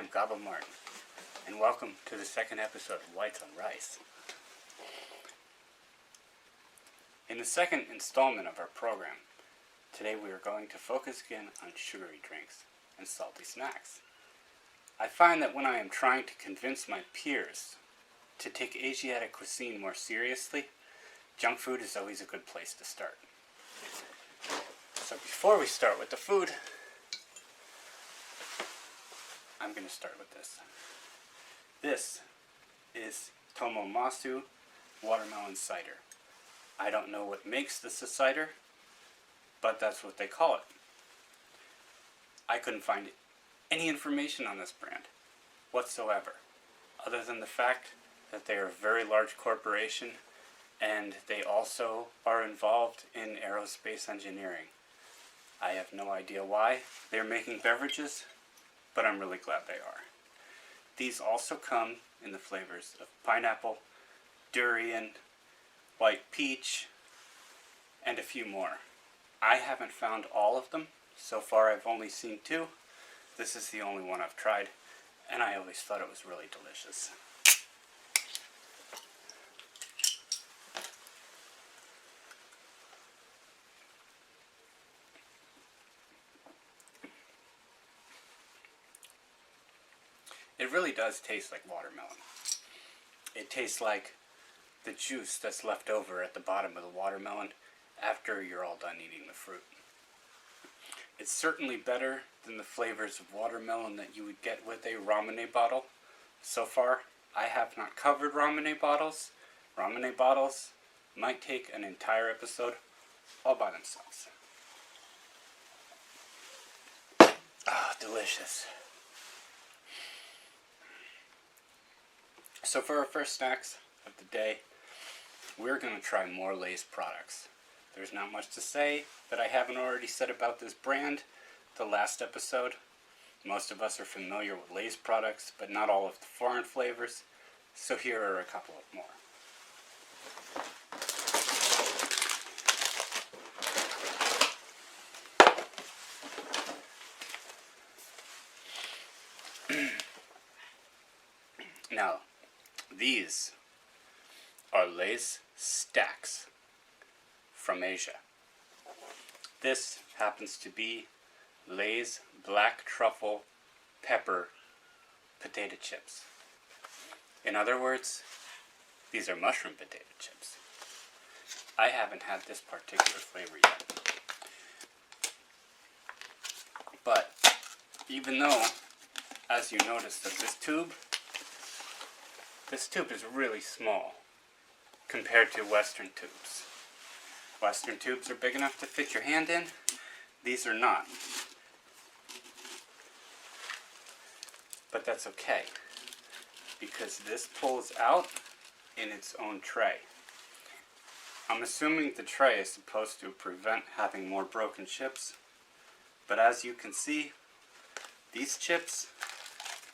I'm Gaba Martin, and welcome to the second episode of Whites on Rice. In the second installment of our program, today we are going to focus again on sugary drinks and salty snacks. I find that when I am trying to convince my peers to take Asiatic cuisine more seriously, junk food is always a good place to start. So before we start with the food, I'm going to start with this. This is Tomomasu watermelon cider. I don't know what makes this a cider, but that's what they call it. I couldn't find any information on this brand whatsoever, other than the fact that they are a very large corporation and they also are involved in aerospace engineering. I have no idea why they're making beverages, but I'm really glad they are. These also come in the flavors of pineapple, durian, white peach, and a few more. I haven't found all of them. So far I've only seen 2. This is the only one I've tried, and I always thought it was really delicious. It really does taste like watermelon. It tastes like the juice that's left over at the bottom of the watermelon after you're all done eating the fruit. It's certainly better than the flavors of watermelon that you would get with a Ramune bottle. So far, I have not covered Ramune bottles. Ramune bottles might take an entire episode all by themselves. Ah, delicious. So for our first snacks of the day, we're going to try more Lay's products. There's not much to say that I haven't already said about this brand the last episode. Most of us are familiar with Lay's products, but not all of the foreign flavors, so here are a couple of more. Now, these are Lay's Stacks from Asia. This happens to be Lay's Black Truffle Pepper Potato Chips. In other words, these are mushroom potato chips. I haven't had this particular flavor yet. But even though, as you notice that this tube is really small compared to Western tubes. Western tubes are big enough to fit your hand in. These are not. But that's okay, because this pulls out in its own tray. I'm assuming the tray is supposed to prevent having more broken chips, but as you can see, these chips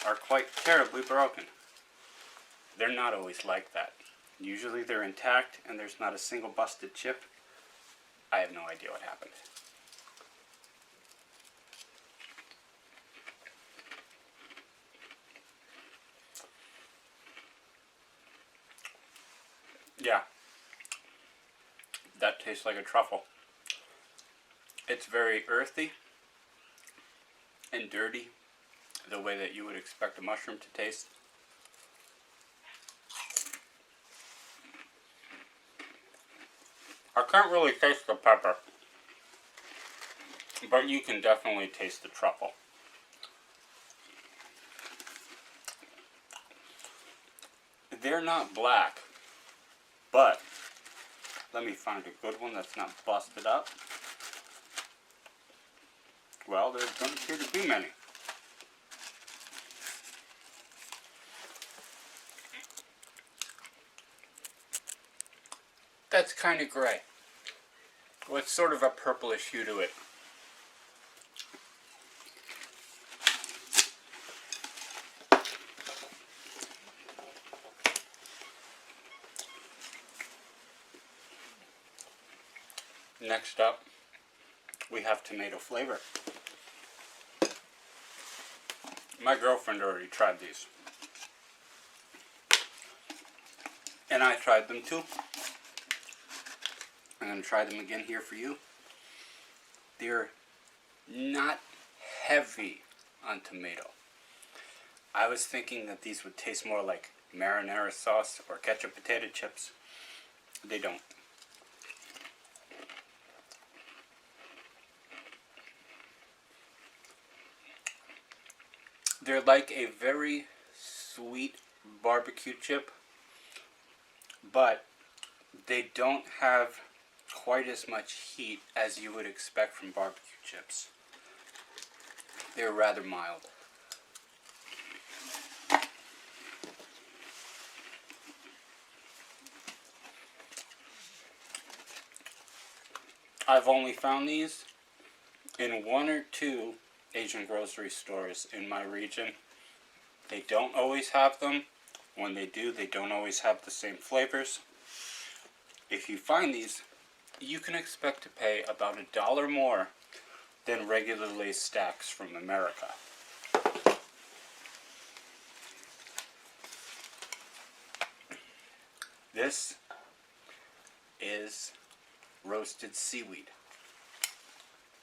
are quite terribly broken. They're not always like that. Usually they're intact and there's not a single busted chip. I have no idea what happened. Yeah, that tastes like a truffle. It's very earthy and dirty, the way that you would expect a mushroom to taste. I can't really taste the pepper, but you can definitely taste the truffle. They're not black, but let me find a good one that's not busted up. Well, there don't appear to be many. That's kind of gray, with sort of a purplish hue to it. Next up, we have tomato flavor. My girlfriend already tried these. And I tried them too. I'm going to try them again here for you. They're not heavy on tomato. I was thinking that these would taste more like marinara sauce or ketchup potato chips. They don't. They're like a very sweet barbecue chip, but they don't have quite as much heat as you would expect from barbecue chips. They're rather mild. I've only found these in 1 or 2 Asian grocery stores in my region. They don't always have them. When they do, they don't always have the same flavors. If you find these, you can expect to pay about $1 more than regular Lay's stacks from America. This is roasted seaweed.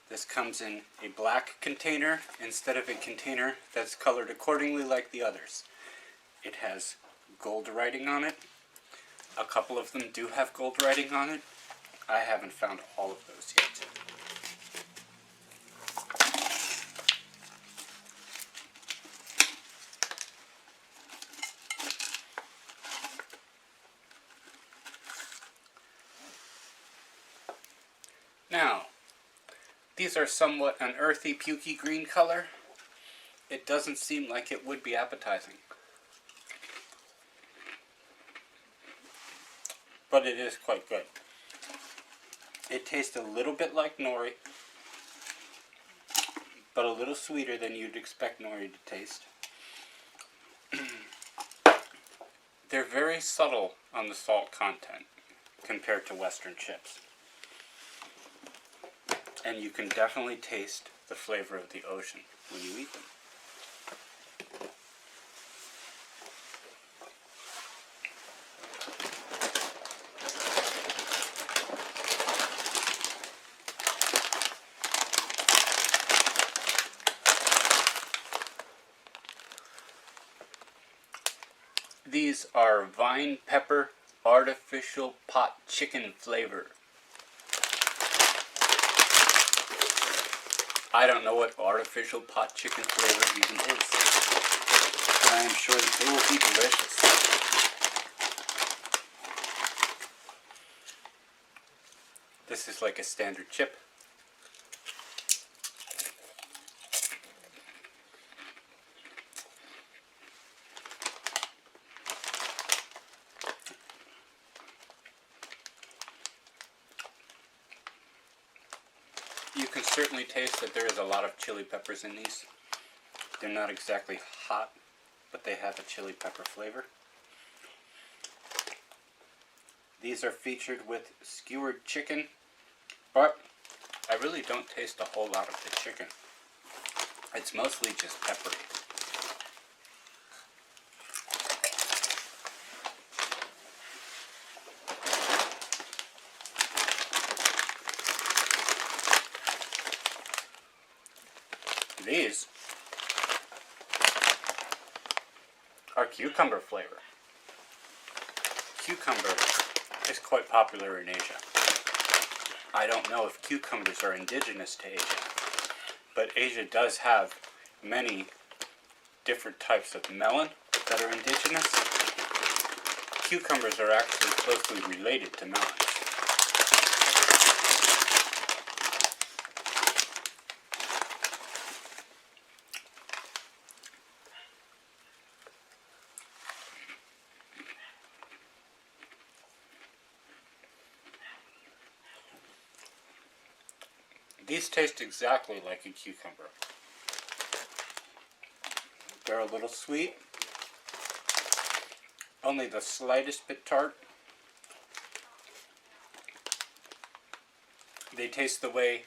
This comes in a black container instead of a container that's colored accordingly like the others. It has gold writing on it. A couple of them do have gold writing on it. I haven't found all of those yet. Now, these are somewhat an earthy, pukey green color. It doesn't seem like it would be appetizing. But it is quite good. It tastes a little bit like nori, but a little sweeter than you'd expect nori to taste. They're very subtle on the salt content compared to Western chips. And you can definitely taste the flavor of the ocean when you eat them. These are vine pepper artificial pot chicken flavor. I don't know what artificial pot chicken flavor even is, but I am sure that they will be delicious. This is like a standard chip. You can certainly taste that there is a lot of chili peppers in these. They're not exactly hot, but they have a chili pepper flavor. These are featured with skewered chicken, but I really don't taste a whole lot of the chicken. It's mostly just peppery. These are cucumber flavor. Cucumber is quite popular in Asia. I don't know if cucumbers are indigenous to Asia, but Asia does have many different types of melon that are indigenous. Cucumbers are actually closely related to melons. These taste exactly like a cucumber. They're a little sweet, only the slightest bit tart. They taste the way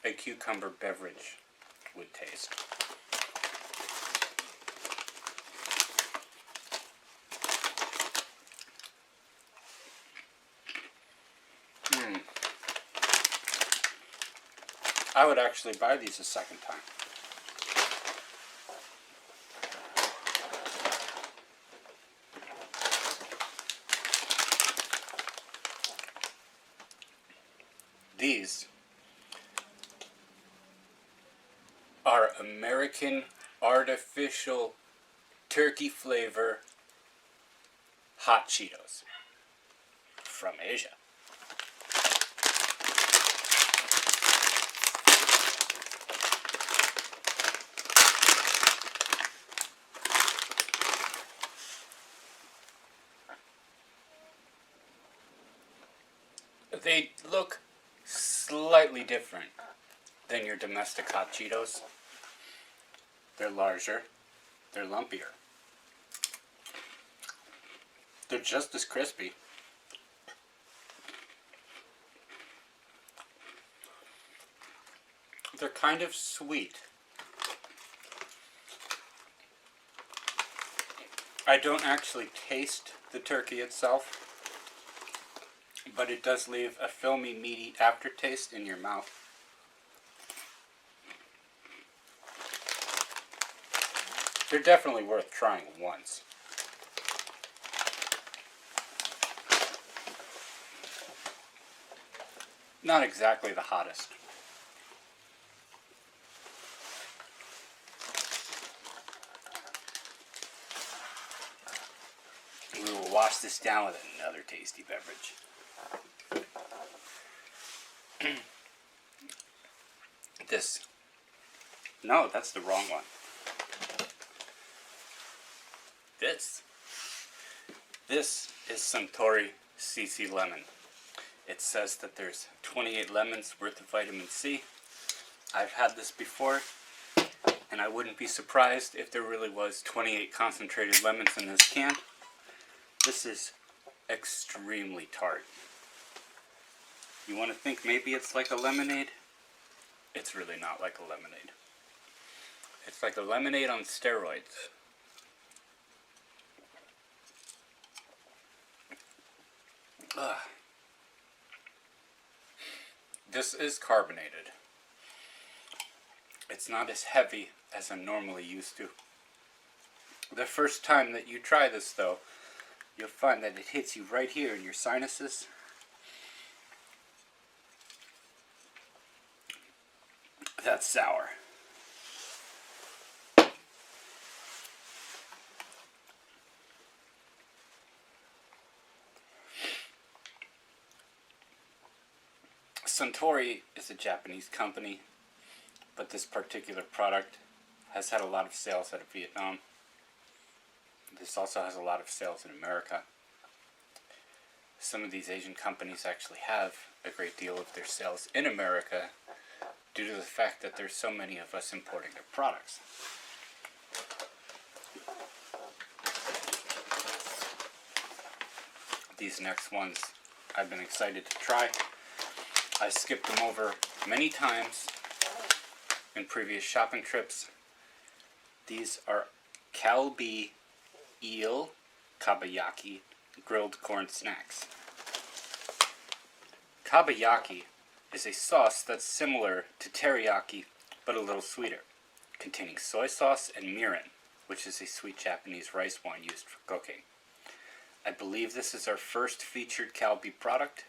a cucumber beverage would taste. I would actually buy these a second time. These are American artificial turkey flavor hot Cheetos from Asia. They look slightly different than your domestic hot Cheetos. They're larger, they're lumpier. They're just as crispy. They're kind of sweet. I don't actually taste the turkey itself, but it does leave a filmy, meaty aftertaste in your mouth. They're definitely worth trying once. Not exactly the hottest. We will wash this down with another tasty beverage. No, that's the wrong one. This is Suntory CC Lemon. It says that there's 28 lemons worth of vitamin C. I've had this before, and I wouldn't be surprised if there really was 28 concentrated lemons in this can. This is extremely tart. You want to think maybe it's like a lemonade? It's really not like a lemonade. It's like a lemonade on steroids. Ugh. This is carbonated. It's not as heavy as I'm normally used to. The first time that you try this, though, you'll find that it hits you right here in your sinuses. That's sour. Suntory is a Japanese company, but this particular product has had a lot of sales out of Vietnam. This also has a lot of sales in America. Some of these Asian companies actually have a great deal of their sales in America due to the fact that there's so many of us importing their products. These next ones I've been excited to try. I skipped them over many times in previous shopping trips. These are Kalbi eel kabayaki grilled corn snacks. Kabayaki is a sauce that's similar to teriyaki but a little sweeter, containing soy sauce and mirin, which is a sweet Japanese rice wine used for cooking. I believe this is our first featured Kalbi product.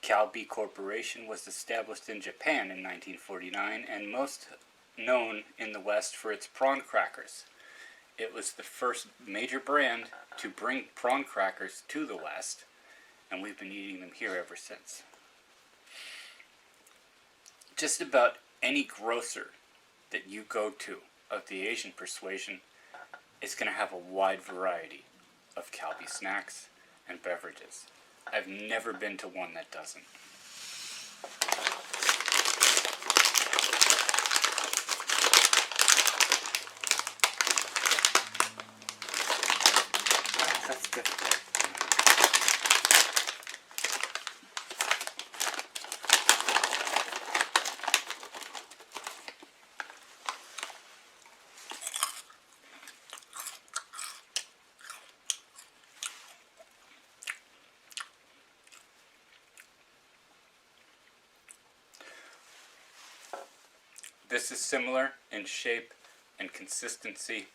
Kalbi Corporation was established in Japan in 1949 and most known in the West for its prawn crackers. It was the first major brand to bring prawn crackers to the West, and we've been eating them here ever since. Just about any grocer that you go to of the Asian persuasion is going to have a wide variety of Kalbi snacks and beverages. I've never been to one that doesn't. That's difficult. This is similar in shape and consistency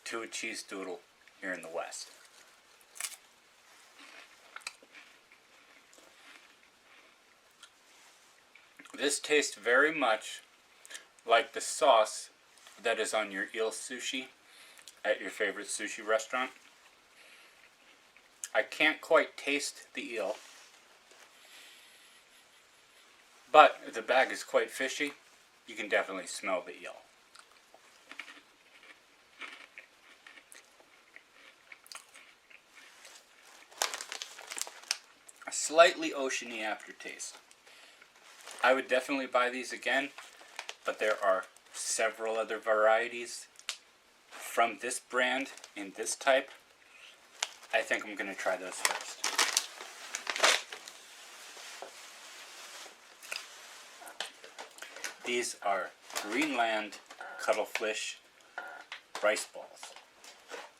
to a cheese doodle here in the West. This tastes very much like the sauce that is on your eel sushi at your favorite sushi restaurant. I can't quite taste the eel, but the bag is quite fishy. You can definitely smell the eel. A slightly oceany aftertaste. I would definitely buy these again, but there are several other varieties from this brand in this type. I think I'm going to try those first. These are Greenland cuttlefish rice balls.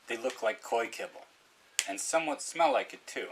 They look like koi kibble and somewhat smell like it too.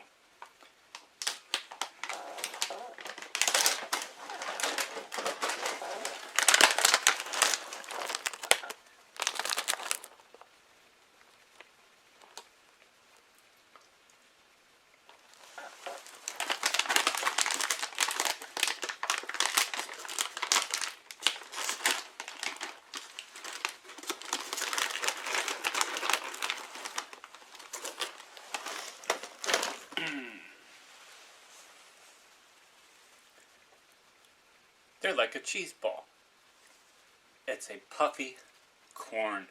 They're like a cheese ball. It's a puffy corn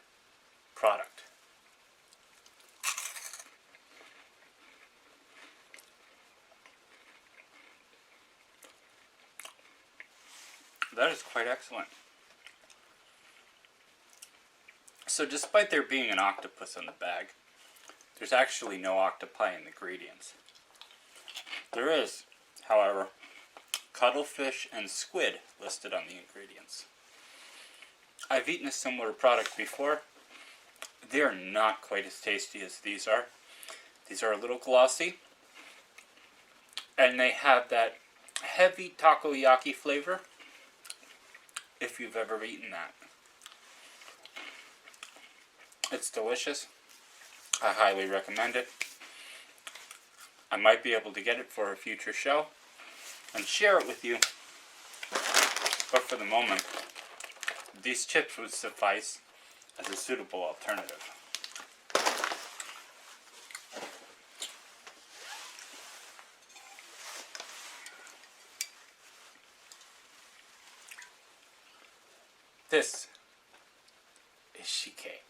product. That is quite excellent. So despite there being an octopus on the bag, there's actually no octopi in the ingredients. There is, however, cuttlefish and squid listed on the ingredients. I've eaten a similar product before. They are not quite as tasty as these are. These are a little glossy, and they have that heavy takoyaki flavor, if you've ever eaten that. It's delicious. I highly recommend it. I might be able to get it for a future show and share it with you, but for the moment, these chips would suffice as a suitable alternative. This is shike.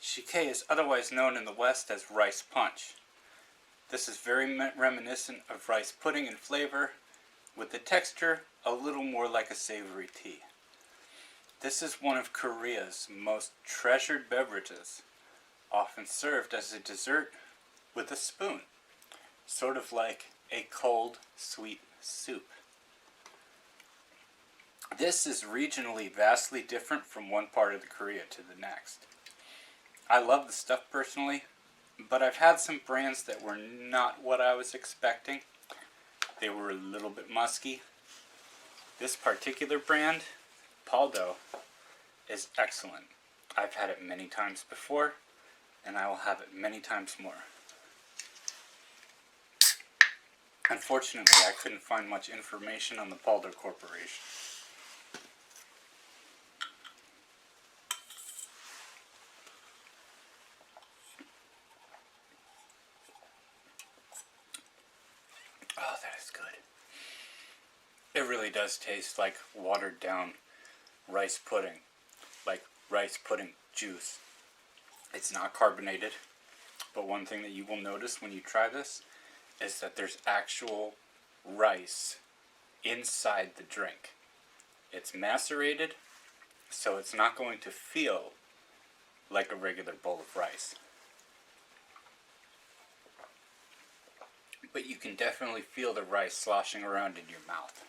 Shike is otherwise known in the West as rice punch. This is very reminiscent of rice pudding in flavor, with the texture a little more like a savory tea. This is one of Korea's most treasured beverages, often served as a dessert with a spoon, sort of like a cold, sweet soup. This is regionally vastly different from one part of the Korea to the next. I love the stuff personally, but I've had some brands that were not what I was expecting. They were a little bit musky. This particular brand, Paldo, is excellent. I've had it many times before, and I will have it many times more. Unfortunately, I couldn't find much information on the Paldo Corporation. Oh, that is good. It really does taste like watered down rice pudding, like rice pudding juice. It's not carbonated, but one thing that you will notice when you try this is that there's actual rice inside the drink. It's macerated, so it's not going to feel like a regular bowl of rice. But you can definitely feel the rice sloshing around in your mouth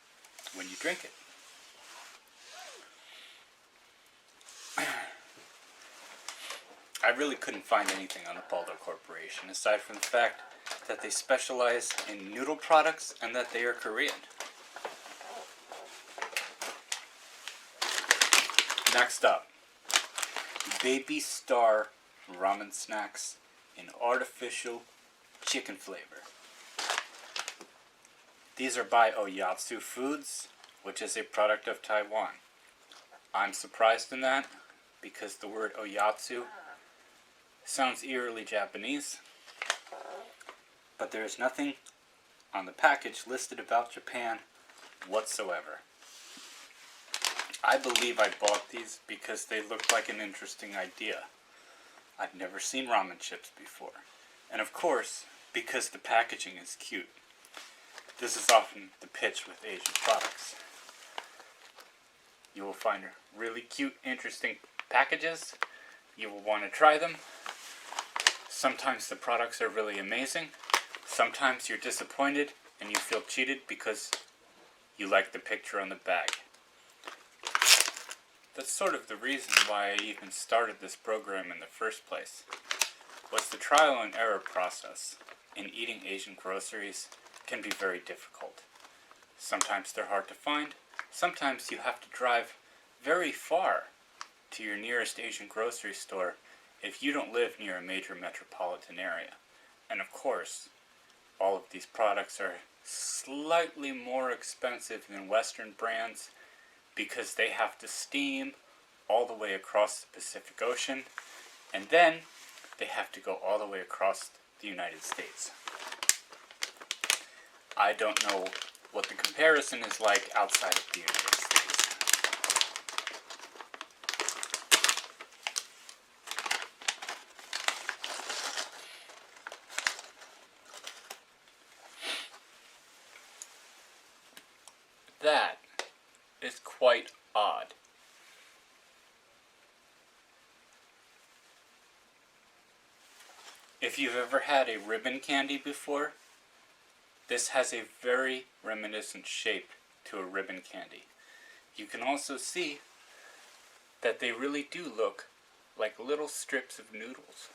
when you drink it. I really couldn't find anything on the Paldo Corporation, aside from the fact that they specialize in noodle products and that they are Korean. Next up, Baby Star ramen snacks in artificial chicken flavor. These are by Oyatsu Foods, which is a product of Taiwan. I'm surprised in that because the word Oyatsu sounds eerily Japanese, but there is nothing on the package listed about Japan whatsoever. I believe I bought these because they looked like an interesting idea. I've never seen ramen chips before. And of course, because the packaging is cute. This is often the pitch with Asian products. You will find really cute, interesting packages. You will want to try them. Sometimes the products are really amazing. Sometimes you're disappointed and you feel cheated because you like the picture on the bag. That's sort of the reason why I even started this program in the first place. Was the trial and error process in eating Asian groceries can be very difficult. Sometimes they're hard to find. Sometimes you have to drive very far to your nearest Asian grocery store if you don't live near a major metropolitan area. And of course, all of these products are slightly more expensive than Western brands because they have to steam all the way across the Pacific Ocean, and then they have to go all the way across the United States. I don't know what the comparison is like outside of the United States. That is quite odd. If you've ever had a ribbon candy before, this has a very reminiscent shape to a ribbon candy. You can also see that they really do look like little strips of noodles.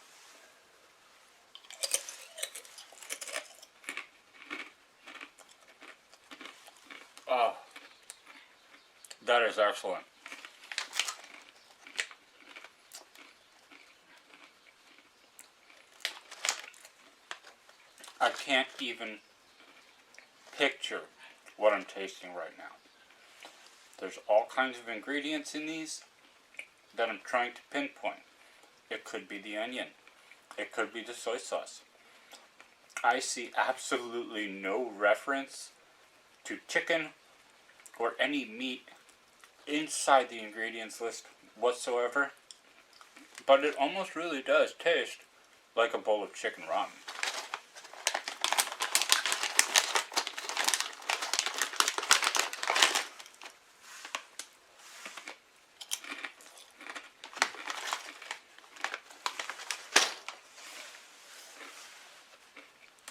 Oh, that is excellent. I can't even picture what I'm tasting right now. There's all kinds of ingredients in these that I'm trying to pinpoint. It could be the onion. It could be the soy sauce. I see absolutely no reference to chicken or any meat inside the ingredients list whatsoever, but it almost really does taste like a bowl of chicken ramen.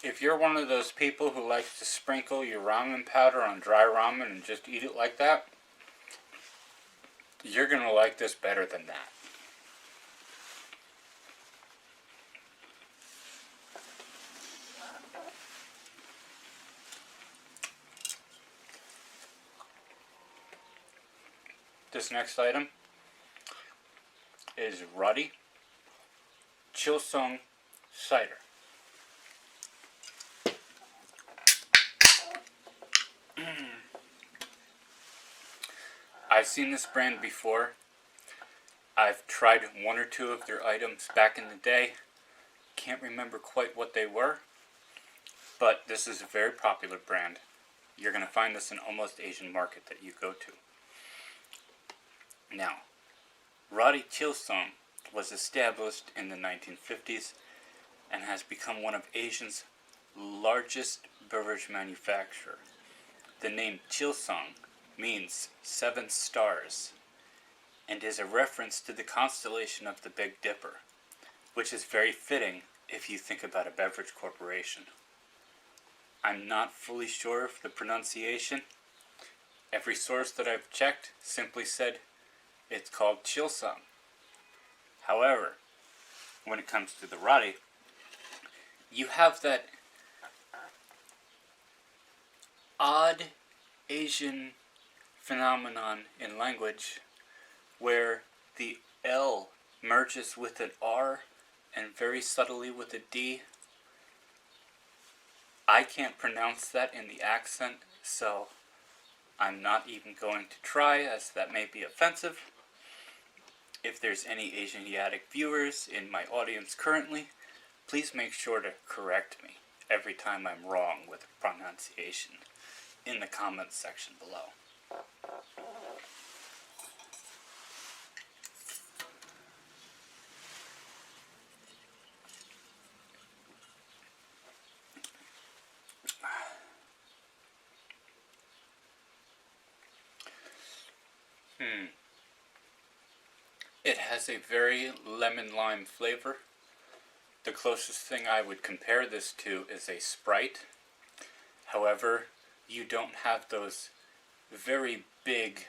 If you're one of those people who likes to sprinkle your ramen powder on dry ramen and just eat it like that, you're going to like this better than that. This next item is Ruddy Chilsung Cider. I've seen this brand before. I've tried one or two of their items back in the day. Can't remember quite what they were, but this is a very popular brand. You're going to find this in almost Asian market that you go to. Now, Ruddy Chilsung was established in the 1950s and has become one of Asia's largest beverage manufacturer. The name Chilsung means 7 stars and is a reference to the constellation of the Big Dipper, which is very fitting if you think about a beverage corporation. I'm not fully sure of the pronunciation. Every source that I've checked simply said it's called Chilsung. However, when it comes to the Ruddy, you have that odd Asian phenomenon in language where the L merges with an R and very subtly with a D. I can't pronounce that in the accent, so I'm not even going to try, as that may be offensive. If there's any Asiatic viewers in my audience currently, please make sure to correct me every time I'm wrong with pronunciation in the comments section below. It has a very lemon-lime flavor. The closest thing I would compare this to is a Sprite. However, you don't have those very big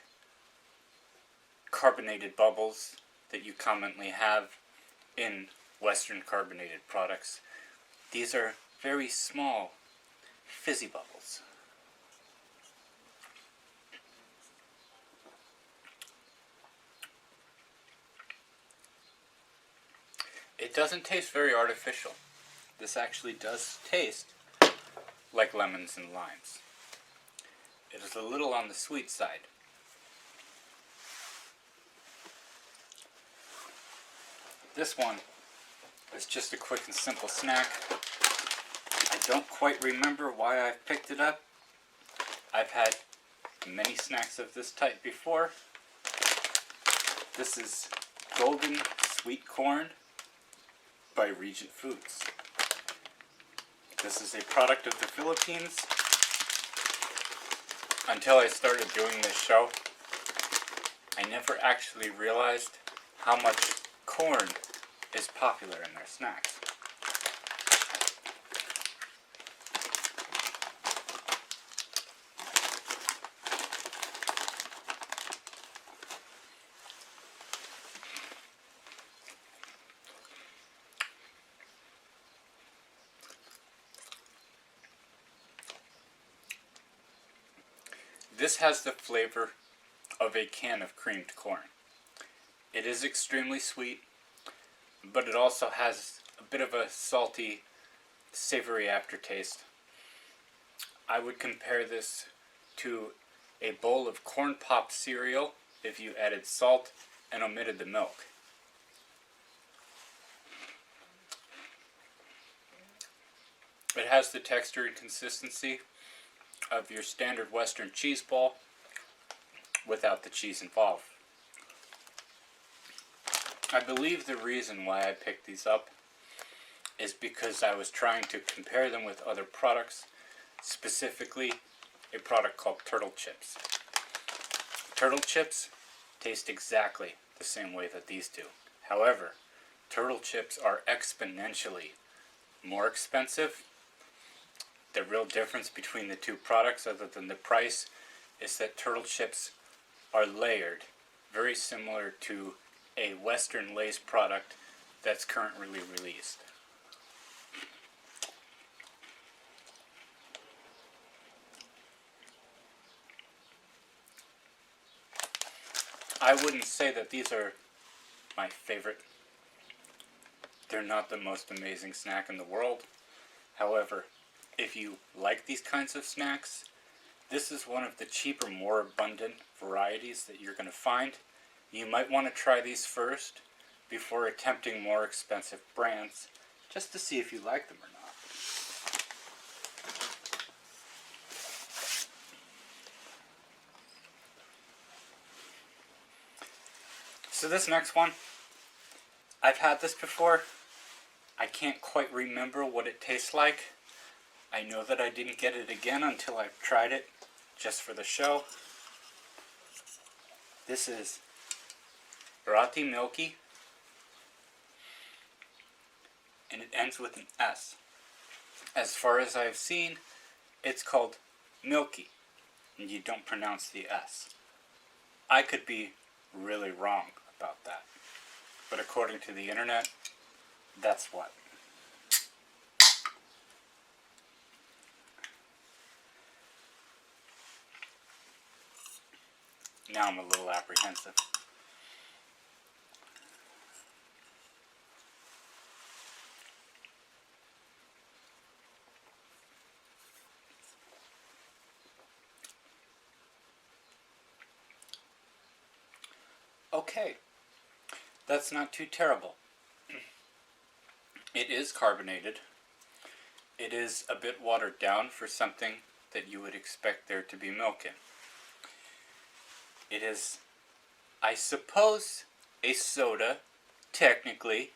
carbonated bubbles that you commonly have in Western carbonated products. These are very small, fizzy bubbles. It doesn't taste very artificial. This actually does taste like lemons and limes. It is a little on the sweet side. This one is just a quick and simple snack. I don't quite remember why I picked it up. I've had many snacks of this type before. This is Golden Sweet Corn by Regent Foods. This is a product of the Philippines. Until I started doing this show, I never actually realized how much corn is popular in their snacks. This has the flavor of a can of creamed corn. It is extremely sweet, but it also has a bit of a salty, savory aftertaste. I would compare this to a bowl of corn pop cereal if you added salt and omitted the milk. It has the texture and consistency of your standard Western cheese ball without the cheese involved. I believe the reason why I picked these up is because I was trying to compare them with other products, specifically a product called Turtle Chips. Turtle Chips taste exactly the same way that these do. However, Turtle Chips are exponentially more expensive. The real difference between the two products, other than the price, is that Turtle Chips are layered, very similar to a Western Lay's product that's currently released. I wouldn't say that these are my favorite. They're not the most amazing snack in the world. However, if you like these kinds of snacks, this is one of the cheaper, more abundant varieties that you're going to find. You might want to try these first before attempting more expensive brands, just to see if you like them or not. So this next one, I've had this before. I can't quite remember what it tastes like. I know that I didn't get it again until I've tried it just for the show. This is Roti Milky, and it ends with an S. As far as I've seen, it's called Milky, and you don't pronounce the S. I could be really wrong about that, but according to the internet, that's what. Now I'm a little apprehensive. okay. That's not too terrible. It is carbonated. It is a bit watered down for something that you would expect there to be milk in. It is, I suppose, a soda, technically,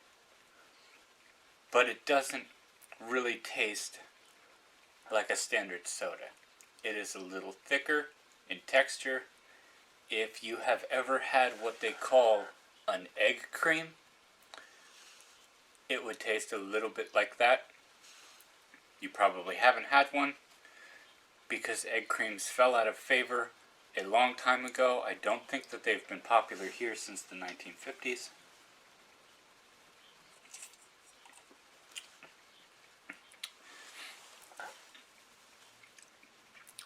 but it doesn't really taste like a standard soda. It is a little thicker in texture. If you have ever had what they call an egg cream, it would taste a little bit like that. You probably haven't had one because egg creams fell out of favor a long time ago. I don't think that they've been popular here since the 1950s.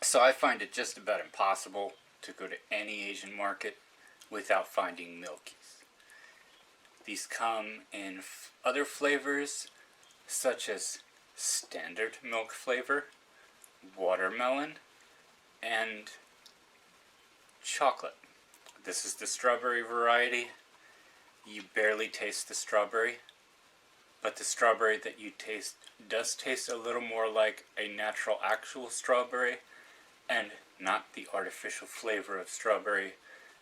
So I find it just about impossible to go to any Asian market without finding Milkies. These come in other flavors such as standard milk flavor, watermelon, and chocolate. This is the strawberry variety. You barely taste the strawberry, but the strawberry that you taste does taste a little more like a natural actual strawberry and not the artificial flavor of strawberry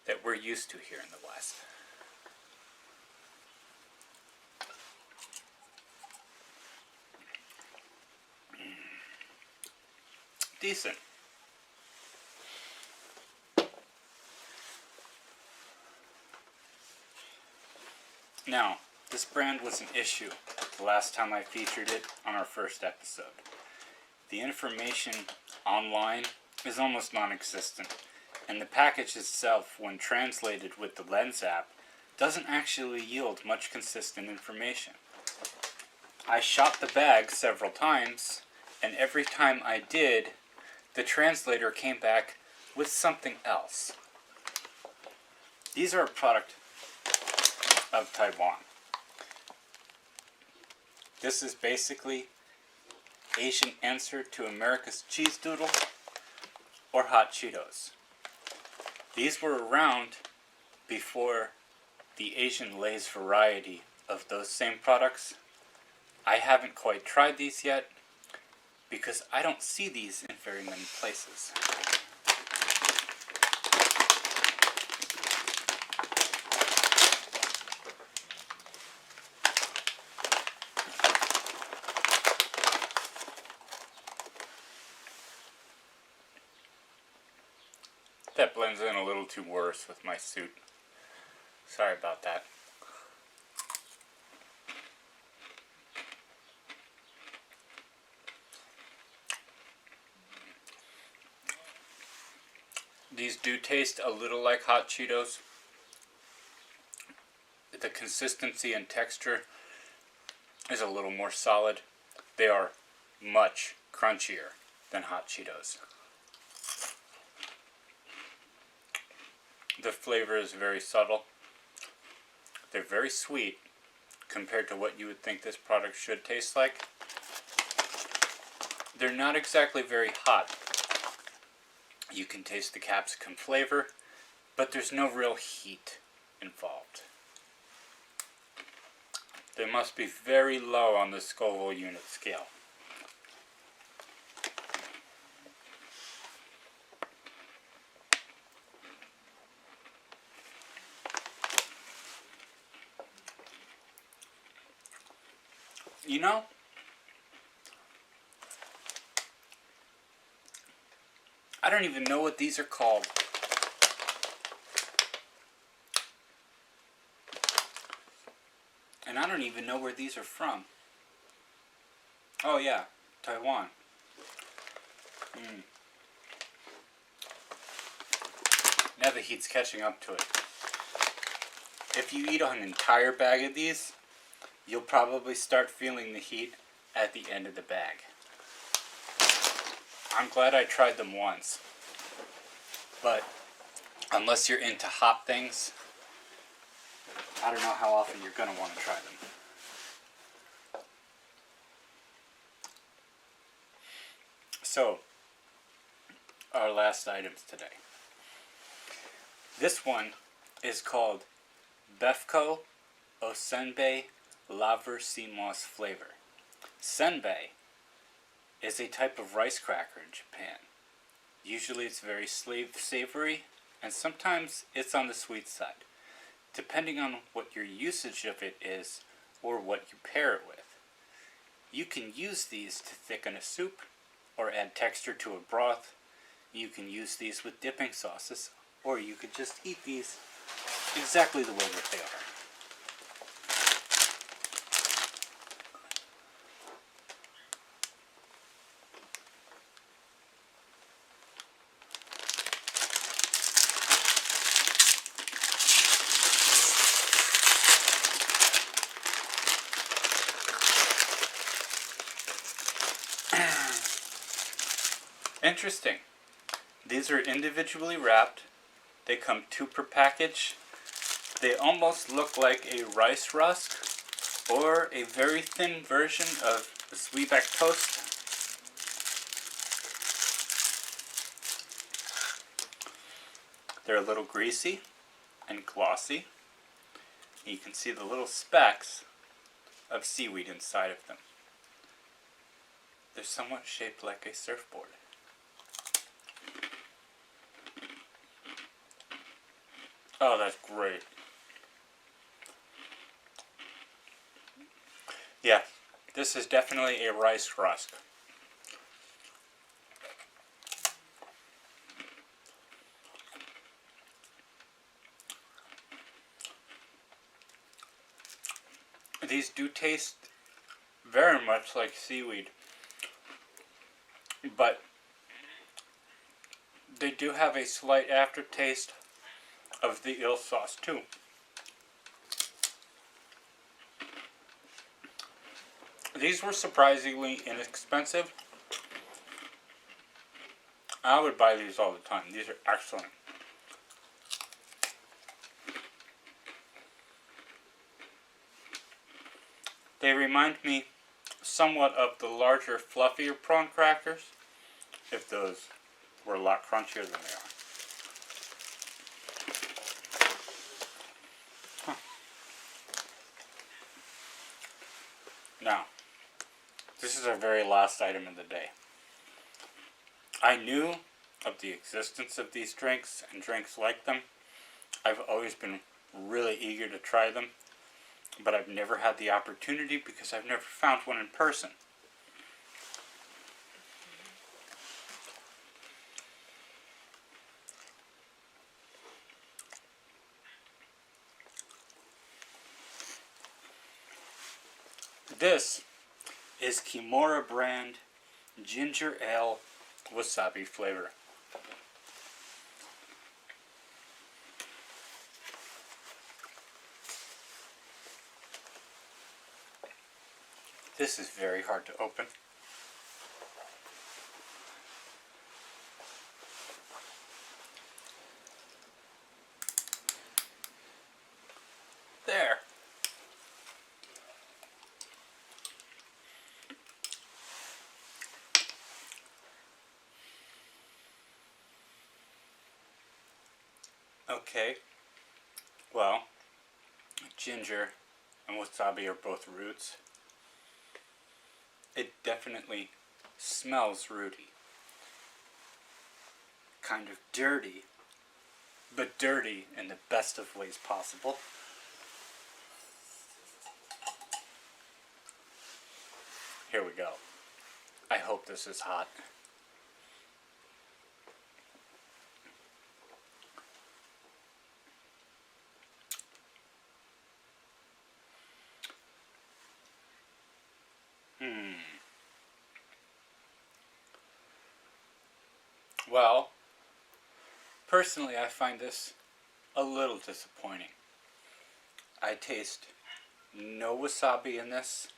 that we're used to here in the West. Decent. Now, this brand was an issue the last time I featured it on our first episode. The information online is almost non-existent, and the package itself, when translated with the Lens app, doesn't actually yield much consistent information. I shot the bag several times, and every time I did, the translator came back with something else. These are a product of Taiwan. This is basically Asian answer to America's cheese doodle or hot Cheetos. These were around before the Asian Lay's variety of those same products. I haven't quite tried these yet because I don't see these in very many places. That blends in a little too worse with my suit. Sorry about that. These do taste a little like hot Cheetos. The consistency and texture is a little more solid. They are much crunchier than hot Cheetos. The flavor is very subtle. They're very sweet compared to what you would think this product should taste like. They're not exactly very hot. You can taste the capsicum flavor, but there's no real heat involved. They must be very low on the Scoville unit scale. You know, I don't even know what these are called. And I don't even know where these are from. Oh yeah, Taiwan. Now the heat's catching up to it. If you eat an entire bag of these, you'll probably start feeling the heat at the end of the bag. I'm glad I tried them once. But unless you're into hot things, I don't know how often you're going to want to try them. So, our last items today. This one is called Befco Osenbei Laver Sea Moss flavor. Senbei is a type of rice cracker in Japan. Usually it's very savory, and sometimes it's on the sweet side, depending on what your usage of it is or what you pair it with. You can use these to thicken a soup or add texture to a broth. You can use these with dipping sauces, or you could just eat these exactly the way that they are. Interesting. These are individually wrapped. They come 2 per package. They almost look like a rice rusk or a very thin version of a sweetback toast. They're a little greasy and glossy. You can see the little specks of seaweed inside of them. They're somewhat shaped like a surfboard. Oh, that's great. Yeah, this is definitely a rice rusk. These do taste very much like seaweed, but they do have a slight aftertaste of the eel sauce too. These were surprisingly inexpensive. I would buy these all the time. These are excellent. They remind me somewhat of the larger, fluffier prawn crackers, if those were a lot crunchier than they are. Now, this is our very last item of the day. I knew of the existence of these drinks and drinks like them. I've always been really eager to try them, but I've never had the opportunity because I've never found one in person. This is Kimura brand ginger ale wasabi flavor. This is very hard to open. There. Okay. Well, ginger and wasabi are both roots. It definitely smells rooty. Kind of dirty, but dirty in the best of ways possible. Here we go. I hope this is hot. Well, personally I find this a little disappointing. I taste no wasabi in this.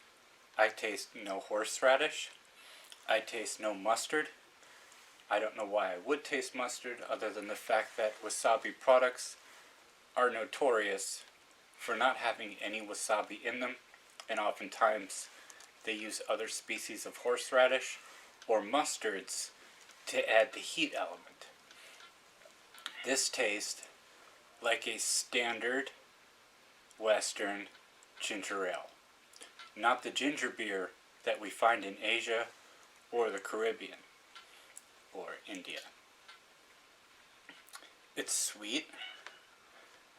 I taste no horseradish. I taste no mustard. I don't know why I would taste mustard other than the fact that wasabi products are notorious for not having any wasabi in them, and oftentimes they use other species of horseradish or mustards to add the heat element. This tastes like a standard Western ginger ale. Not the ginger beer that we find in Asia or the Caribbean or India. It's sweet.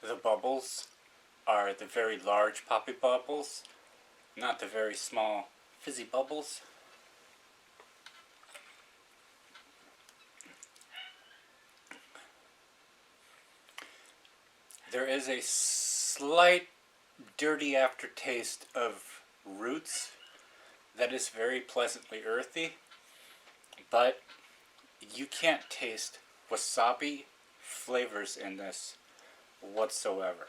The bubbles are the very large poppy bubbles, not the very small fizzy bubbles. There is a slight dirty aftertaste of roots that is very pleasantly earthy, but you can't taste wasabi flavors in this whatsoever.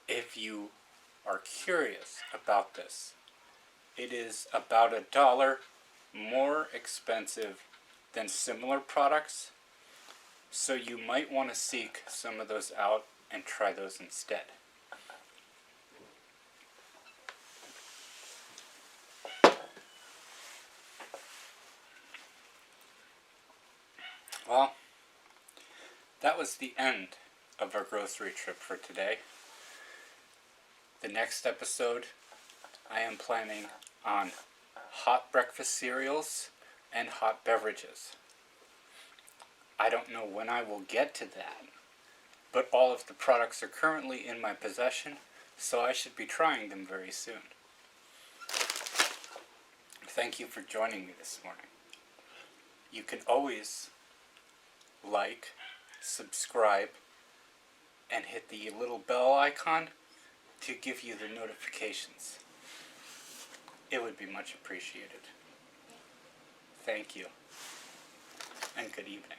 If you are curious about this, it is about $1 more expensive than similar products, so you might want to seek some of those out and try those instead. Well, that was the end of our grocery trip for today. The next episode, I am planning on hot breakfast cereals and hot beverages. I don't know when I will get to that, but all of the products are currently in my possession, so I should be trying them very soon. Thank you for joining me this morning. You can always like, subscribe, and hit the little bell icon to give you the notifications. It would be much appreciated. Thank you, and good evening.